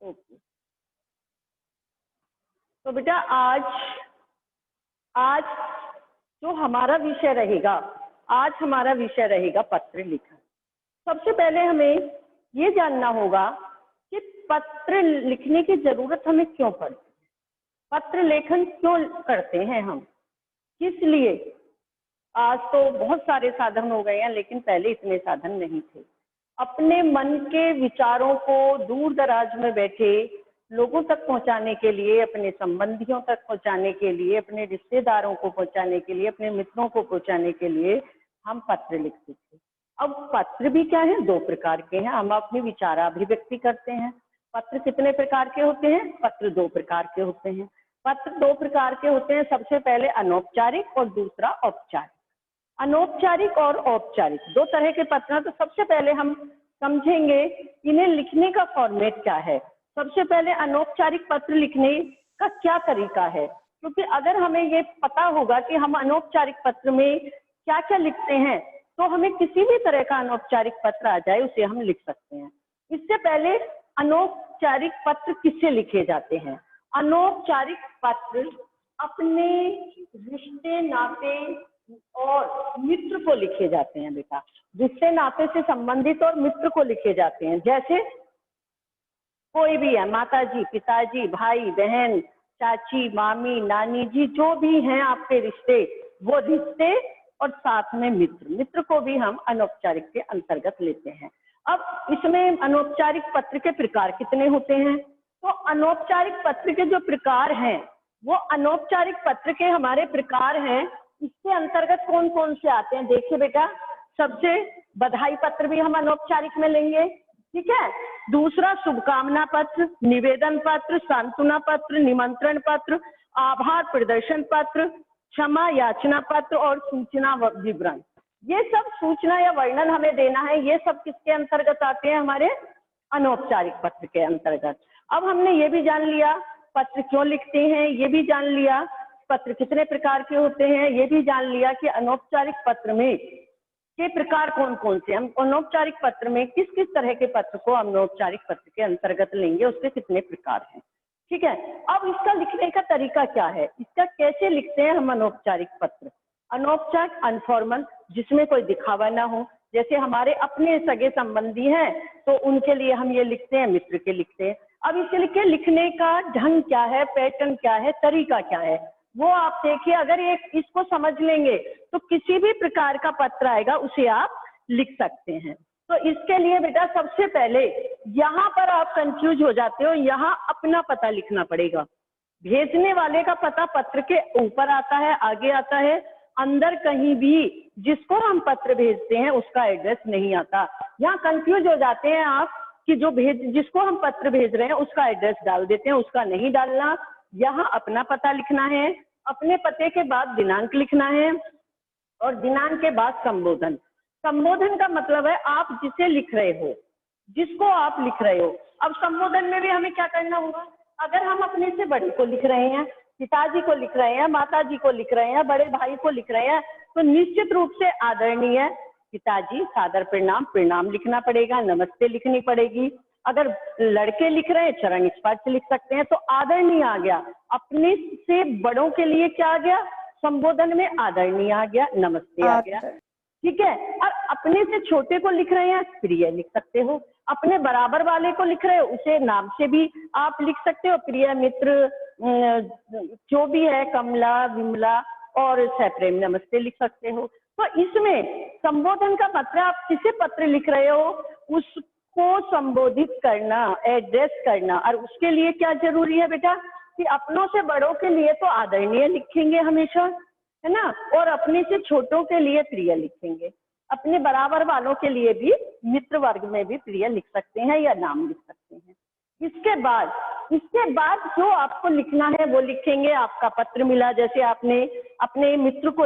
Okay. तो बेटा आज आज जो हमारा विषय रहेगा, आज हमारा विषय रहेगा पत्र लिखन। सबसे पहले हमें ये जानना होगा कि पत्र लिखने की जरूरत हमें क्यों पड़ती है, पत्र लेखन क्यों करते हैं हम, किस लिए। आज तो बहुत सारे साधन हो गए हैं, लेकिन पहले इतने साधन नहीं थे। अपने मन के विचारों को दूर दराज में बैठे लोगों तक पहुंचाने के लिए, अपने संबंधियों तक पहुंचाने के लिए, अपने रिश्तेदारों को पहुंचाने के लिए, अपने मित्रों को पहुंचाने के लिए हम पत्र लिखते थे। अब पत्र भी क्या है, दो प्रकार के हैं। हम अपनी विचाराभिव्यक्ति करते हैं। पत्र कितने प्रकार के होते हैं? पत्र दो प्रकार के होते हैं। पत्र दो प्रकार के होते हैं, सबसे पहले अनौपचारिक और दूसरा औपचारिक। अनौपचारिक और औपचारिक दो तरह के पत्र हैं। तो सबसे पहले हम समझेंगे इन्हें लिखने का फॉर्मेट क्या है। सबसे पहले अनौपचारिक पत्र लिखने का क्या तरीका है, क्योंकि अगर हमें ये पता होगा कि हम अनौपचारिक पत्र में क्या क्या लिखते हैं, तो हमें किसी भी तरह का अनौपचारिक पत्र आ जाए उसे हम लिख सकते हैं। इससे पहले अनौपचारिक पत्र किससे लिखे जाते हैं? अनौपचारिक पत्र अपने रिश्ते नाते और मित्र को लिखे जाते हैं बेटा। रिश्ते नाते से संबंधित और मित्र को लिखे जाते हैं। जैसे कोई भी है, माता जी, पिताजी, भाई बहन, चाची, मामी, नानी जी, जो भी हैं आपके रिश्ते, वो रिश्ते और साथ में मित्र को भी हम अनौपचारिक के अंतर्गत लेते हैं। अब इसमें अनौपचारिक पत्र के प्रकार कितने होते हैं? तो अनौपचारिक पत्र के जो प्रकार हैं, वो अनौपचारिक पत्र के हमारे प्रकार हैं। इसके अंतर्गत कौन कौन से आते हैं? देखिए बेटा, सबसे बधाई पत्र भी हम अनौपचारिक में लेंगे, ठीक है। दूसरा शुभकामना पत्र, निवेदन पत्र, सांत्वना पत्र, निमंत्रण पत्र, आभार प्रदर्शन पत्र, क्षमा याचना पत्र और सूचना विवरण। ये सब सूचना या वर्णन हमें देना है, ये सब किसके अंतर्गत आते हैं? हमारे अनौपचारिक पत्र के अंतर्गत। अब हमने ये भी जान लिया पत्र क्यों लिखते हैं, ये भी जान लिया पत्र कितने प्रकार के होते हैं, ये भी जान लिया कि अनौपचारिक पत्र में के प्रकार कौन कौन से। हम अनौपचारिक पत्र में किस किस तरह के पत्र को अनौपचारिक पत्र के अंतर्गत लेंगे, उसके कितने प्रकार हैं, ठीक है। अब इसका लिखने का तरीका क्या है, इसका कैसे लिखते हैं हम अनौपचारिक पत्र? अनौपचारिक अनफॉर्मल, जिसमें कोई दिखावा ना हो। जैसे हमारे अपने सगे संबंधी हैं तो उनके लिए हम ये लिखते हैं, मित्र के लिखते हैं। अब इसके लिखने का ढंग क्या है, पैटर्न क्या है, तरीका क्या है, वो आप देखिए। अगर एक इसको समझ लेंगे तो किसी भी प्रकार का पत्र आएगा उसे आप लिख सकते हैं। तो इसके लिए बेटा सबसे पहले यहाँ पर आप कंफ्यूज हो जाते हो, यहाँ अपना पता लिखना पड़ेगा। भेजने वाले का पता पत्र के ऊपर आता है, आगे आता है, अंदर कहीं भी जिसको हम पत्र भेजते हैं उसका एड्रेस नहीं आता। यहाँ कंफ्यूज हो जाते हैं आप कि जिसको हम पत्र भेज रहे हैं उसका एड्रेस डाल देते हैं, उसका नहीं डालना। यहाँ अपना पता लिखना है, अपने पते के बाद दिनांक लिखना है और दिनांक के बाद संबोधन। संबोधन का मतलब है आप जिसे लिख रहे हो, जिसको आप लिख रहे हो। अब संबोधन में भी हमें क्या करना होगा? अगर हम अपने से बड़े को लिख रहे हैं, पिताजी को लिख रहे हैं, माता जी को लिख रहे हैं, बड़े भाई को लिख रहे हैं, तो निश्चित रूप से आदरणीय पिताजी, सादर प्रणाम, प्रणाम लिखना पड़ेगा, नमस्ते लिखनी पड़ेगी। अगर लड़के लिख रहे हैं चरण स्पर्श लिख सकते हैं। तो आदरणीय आ गया, अपने से बड़ों के लिए क्या आ गया? संबोधन में आदरणीय आ गया, नमस्ते आ गया, ठीक है। और अपने से छोटे को लिख रहे हैं प्रिय लिख सकते हो, अपने बराबर वाले को लिख रहे हो उसे नाम से भी आप लिख सकते हो, प्रिय, मित्र, जो भी है, कमला, विमला और सप्रेम नमस्ते लिख सकते हो। तो इसमें संबोधन का मतलब आप किसे पत्र लिख रहे हो उसको संबोधित करना, एड्रेस करना। और उसके लिए क्या जरूरी है बेटा कि अपनों से बड़ों के लिए तो आदरणीय लिखेंगे हमेशा, है ना, और अपने से छोटों के लिए प्रिय लिखेंगे। अपने बराबर वालों के लिए भी मित्र वर्ग में भी प्रिय लिख सकते हैं या नाम लिख सकते हैं। इसके बाद जो आपको लिखना है वो लिखेंगे। आपका पत्र मिला, जैसे आपने अपने मित्र को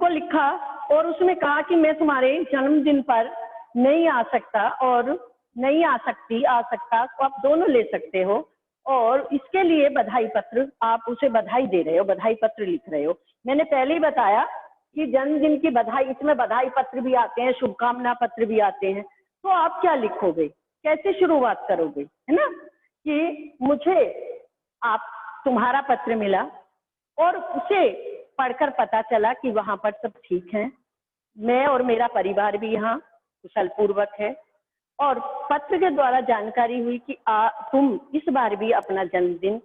लिखा और उसमें कहा कि मैं तुम्हारे जन्मदिन पर नहीं आ सकता और नहीं आ सकता, तो आप दोनों ले सकते हो। और इसके लिए बधाई पत्र, आप उसे बधाई दे रहे हो, बधाई पत्र लिख रहे हो। मैंने पहले ही बताया कि जन्मदिन की बधाई, इसमें बधाई पत्र भी आते हैं, शुभकामना पत्र भी आते हैं। तो आप क्या लिखोगे? कैसे शुरुआत करोगे, है ना, कि मुझे आप तुम्हारा पत्र मिला और उसे पढ़कर पता चला कि वहां पर सब ठीक है, मैं और मेरा परिवार भी यहाँ कुशल पूर्वक है, और पत्र के द्वारा जानकारी हुई कि तुम इस बार भी अपना जन्मदिन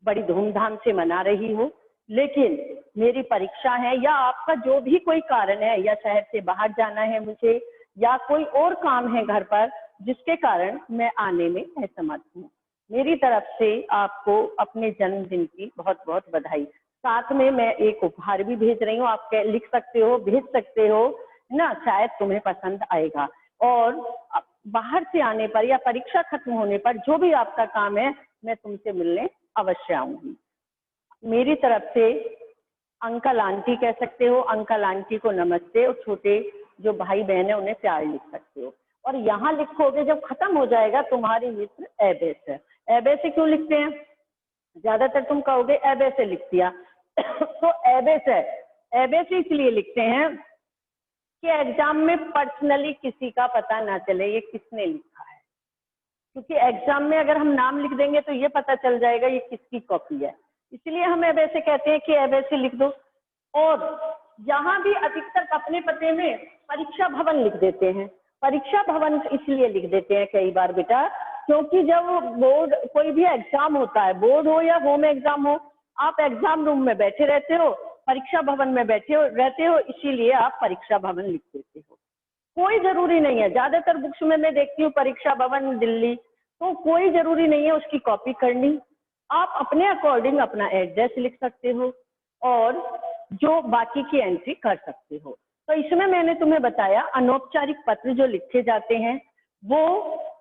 बड़ी धूमधाम से मना रही हो, लेकिन मेरी परीक्षा है या आपका जो भी कोई कारण है, या शहर से बाहर जाना है मुझे, या कोई और काम है घर पर जिसके कारण मैं आने में असमर्थ हूँ। मेरी तरफ से आपको अपने जन्मदिन की बहुत बहुत बधाई। साथ में मैं एक उपहार भी भेज रही हूँ, आप लिख सकते हो, भेज सकते हो ना, शायद तुम्हें पसंद आएगा। और बाहर से आने पर या परीक्षा खत्म होने पर जो भी आपका काम है, मैं तुमसे मिलने अवश्य आऊंगी। मेरी तरफ से अंकल आंटी कह सकते हो, अंकल आंटी को नमस्ते, और छोटे जो भाई बहन है उन्हें प्यार लिख सकते हो। और यहाँ लिखोगे, जब खत्म हो जाएगा, तुम्हारी मित्र ऐबे से। ऐबे से क्यों लिखते हैं? ज्यादातर तुम कहोगे ऐबे से लिख दिया तो ऐबे से इसलिए लिखते हैं कि एग्जाम में पर्सनली किसी का पता ना चले ये किसने लिखा है, क्योंकि एग्जाम में अगर हम नाम लिख देंगे तो ये पता चल जाएगा ये किसकी कॉपी है, इसलिए हम ऐबे से कहते हैं कि ऐबे से लिख दो। और यहाँ भी अधिकतर अपने पते में परीक्षा भवन लिख देते हैं। परीक्षा भवन इसलिए लिख देते हैं कई बार बेटा, क्योंकि जब बोर्ड कोई भी एग्जाम होता है, बोर्ड हो या होम एग्जाम हो, आप एग्जाम रूम में बैठे रहते हो, परीक्षा भवन में रहते हो, इसीलिए आप परीक्षा भवन लिख देते हो। कोई जरूरी नहीं है, ज्यादातर बुक्स में मैं देखती हूँ परीक्षा भवन दिल्ली, तो कोई जरूरी नहीं है उसकी कॉपी करनी। आप अपने अकॉर्डिंग अपना एड्रेस लिख सकते हो और जो बाकी की एंट्री कर सकते हो। तो इसमें मैंने तुम्हें बताया अनौपचारिक पत्र जो लिखे जाते हैं वो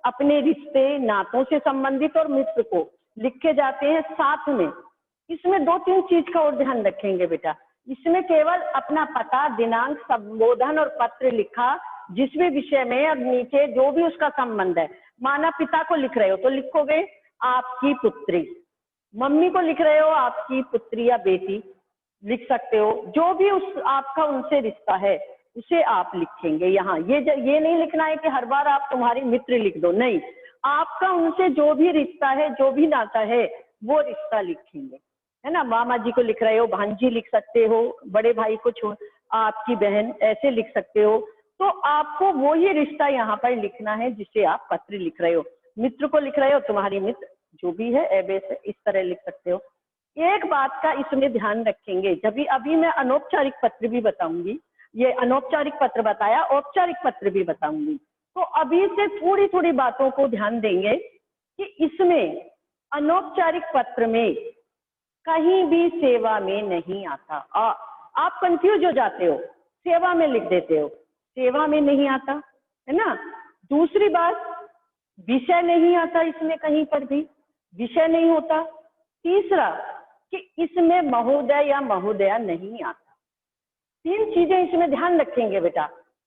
अपने रिश्ते नातों से संबंधित और मित्र को लिखे जाते हैं। साथ में इसमें 2-3 चीज का और ध्यान रखेंगे बेटा, इसमें केवल अपना पता, दिनांक, संबोधन और पत्र लिखा जिस भी विषय में, और नीचे जो भी उसका संबंध है। माना पिता को लिख रहे हो तो लिखोगे आपकी पुत्री, मम्मी को लिख रहे हो आपकी पुत्री या बेटी लिख सकते हो, जो भी उस आपका उनसे रिश्ता है उसे आप लिखेंगे। यहाँ ये नहीं लिखना है कि हर बार आप तुम्हारी मित्र लिख दो, नहीं, आपका उनसे जो भी रिश्ता है, जो भी नाता है, वो रिश्ता लिखेंगे, है ना। मामा जी को लिख रहे हो भांजी लिख सकते हो, बड़े भाई को छोड़ आपकी बहन, ऐसे लिख सकते हो। तो आपको वो ही रिश्ता यहाँ पर लिखना है जिसे आप पत्र लिख रहे हो। मित्र को लिख रहे हो तुम्हारी मित्र जो भी है ऐबे से इस तरह लिख सकते हो। एक बात का इसमें ध्यान रखेंगे, जब अभी मैं अनौपचारिक पत्र भी बताऊंगी, ये अनौपचारिक पत्र बताया, औपचारिक पत्र भी बताऊंगी, तो अभी से थोड़ी थोड़ी बातों को ध्यान देंगे कि इसमें अनौपचारिक पत्र में कहीं भी सेवा में नहीं आता। आप कंफ्यूज हो जाते हो, सेवा में लिख देते हो, सेवा में नहीं आता, है ना। दूसरी बात, विषय नहीं आता, इसमें कहीं पर भी विषय नहीं होता। तीसरा कि इसमें महोदय या महोदया नहीं आता। 3 चीजें इसमें ध्यान रखेंगे बेटा,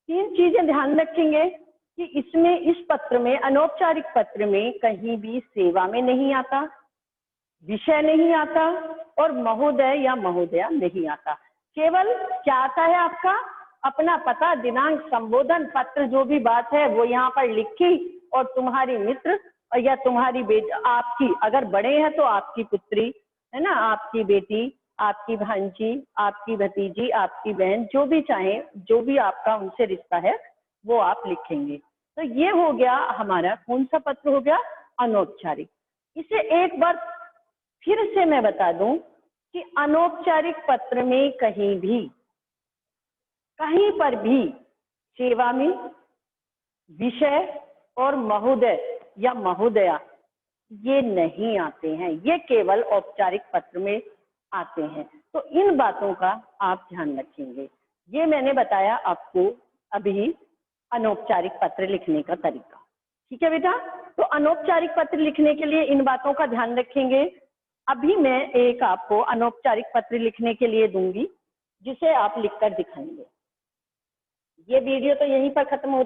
3 चीजें ध्यान रखेंगे कि इसमें, इस पत्र में, अनौपचारिक पत्र में कहीं भी सेवा में नहीं आता, विषय नहीं आता और महोदय या महोदया नहीं आता। केवल क्या आता है आपका अपना पता, दिनांक, संबोधन, पत्र, जो भी बात है वो यहाँ पर लिखी, और तुम्हारी मित्र या तुम्हारी बेटी, आपकी अगर बड़े हैं तो आपकी पुत्री, है ना, आपकी बेटी, आपकी भांजी, आपकी भतीजी, आपकी बहन, जो भी चाहे, जो भी आपका उनसे रिश्ता है वो आप लिखेंगे। तो ये हो गया हमारा कौन सा पत्र हो गया, अनौपचारिक। इसे एक बार फिर से मैं बता दूं कि अनौपचारिक पत्र में कहीं पर भी सेवा में, विषय और महोदय या महोदया ये नहीं आते हैं, ये केवल औपचारिक पत्र में आते हैं। तो इन बातों का आप ध्यान रखेंगे। ये मैंने बताया आपको अभी अनौपचारिक पत्र लिखने का तरीका, ठीक है बेटा। तो अनौपचारिक पत्र लिखने के लिए इन बातों का ध्यान रखेंगे। अभी मैं एक आपको अनौपचारिक पत्र लिखने के लिए दूंगी जिसे आप लिखकर दिखाएंगे। ये वीडियो तो यहीं पर खत्म हो